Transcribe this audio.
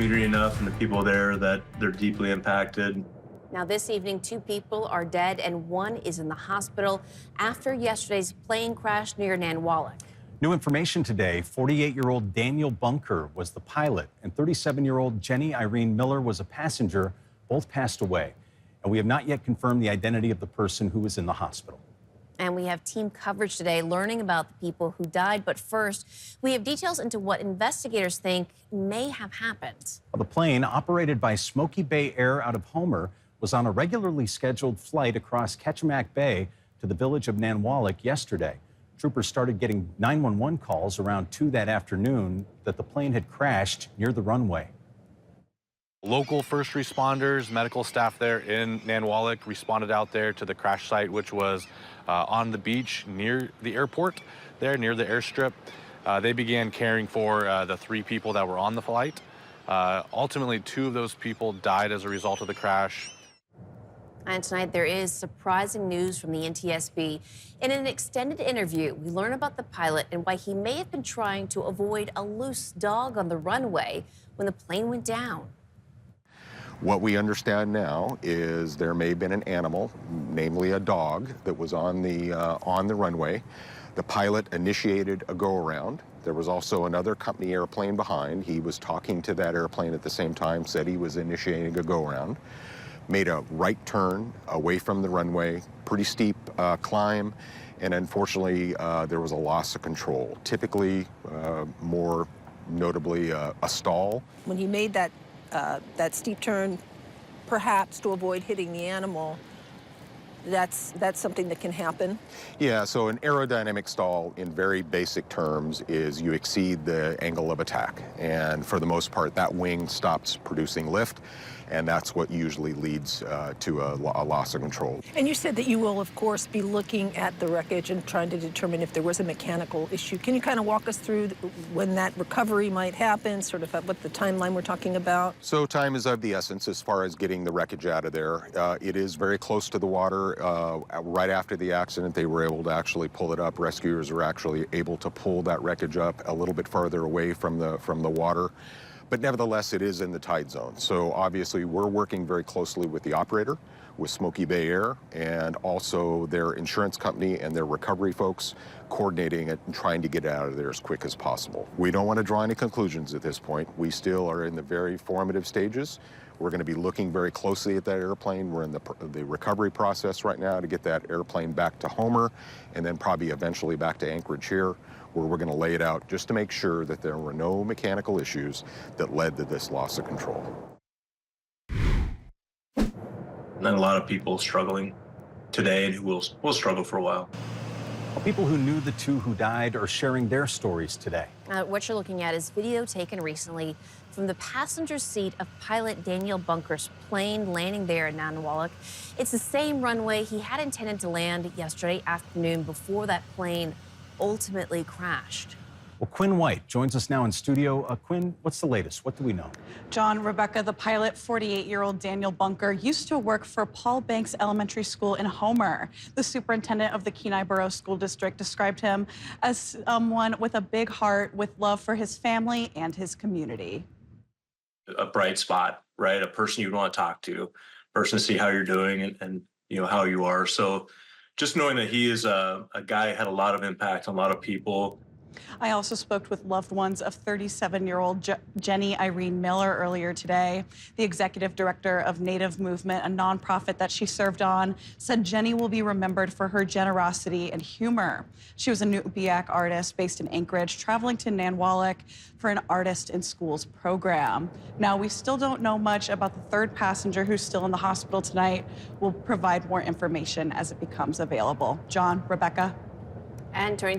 community enough and the people there that they're deeply impacted. Now, this evening, 2 people are dead and 1 is in the hospital after yesterday's plane crash near Nanwalek. New information today, 48-year-old Daniel Bunker was the pilot and 37-year-old Jenny Irene Miller was a passenger. Both passed away. And we have not yet confirmed the identity of the person who was in the hospital. And we have team coverage today learning about the people who died. But first, we have details into what investigators think may have happened. The plane, operated by Smoky Bay Air out of Homer, was on a regularly scheduled flight across Ketchimack Bay to the village of Nanwalek yesterday. Troopers started getting 911 calls around 2 that afternoon that the plane had crashed near the runway. Local first responders, medical staff there in Nanwalek responded out there to the crash site, which was on the beach near the airport, there near the airstrip. They began caring for the 3 people that were on the flight. Ultimately, 2 of those people died as a result of the crash. And tonight there is surprising news from the NTSB. In an extended interview, we learn about the pilot and why he may have been trying to avoid a loose dog on the runway when the plane went down. What we understand now is there may have been an animal, namely a dog, that was on the runway. The pilot initiated a go-around. There was also another company airplane behind. He was talking to that airplane at the same time, said he was initiating a go-around. Made a right turn away from the runway, pretty steep climb, and unfortunately there was a loss of control. Typically, more notably, a stall. When he made that steep turn, perhaps to avoid hitting the animal, that's something that can happen. Yeah, so an aerodynamic stall in very basic terms is you exceed the angle of attack. And for the most part, that wing stops producing lift, and that's what usually leads to a loss of control. And you said that you will, of course, be looking at the wreckage and trying to determine if there was a mechanical issue. Can you kind of walk us through when that recovery might happen, sort of what the timeline we're talking about? So time is of the essence as far as getting the wreckage out of there. It is very close to the water. Right after the accident, they were able to actually pull it up. Rescuers were actually able to pull that wreckage up a little bit farther away from the water. But nevertheless, it is in the tide zone. So obviously, we're working very closely with the operator, with Smoky Bay Air, and also their insurance company and their recovery folks, coordinating it and trying to get it out of there as quick as possible. We don't want to draw any conclusions at this point. We still are in the very formative stages. We're going to be looking very closely at that airplane. We're in the recovery process right now to get that airplane back to Homer, and then probably eventually back to Anchorage here, where we're going to lay it out just to make sure that there were no mechanical issues that led to this loss of control. And a lot of people struggling today and who will struggle for a while. Well, people who knew the 2 who died are sharing their stories today. What you're looking at is video taken recently from the passenger seat of pilot Daniel Bunker's plane landing there in Nanwalek. It's the same runway he had intended to land yesterday afternoon before that plane ultimately crashed. Well, Quinn White joins us now in studio. Quinn, what's the latest? What do we know? John, Rebecca, the pilot, 48-year-old Daniel Bunker, used to work for Paul Banks Elementary School in Homer. The superintendent of the Kenai Borough School District described him as someone with a big heart, with love for his family and his community. A bright spot, right? A person you'd want to talk to, a person to see how you're doing and you know how you are. So just knowing that he is a guy who had a lot of impact on a lot of people. I also spoke with loved ones of 37-year-old Jenny Irene Miller earlier today. The executive director of Native Movement, a nonprofit that she served on, said Jenny will be remembered for her generosity and humor. She was a Nubiak artist based in Anchorage, traveling to Nanwalek for an Artist in Schools program. Now, we still don't know much about the 3rd passenger who's still in the hospital tonight. We'll provide more information as it becomes available. John, Rebecca. And turning to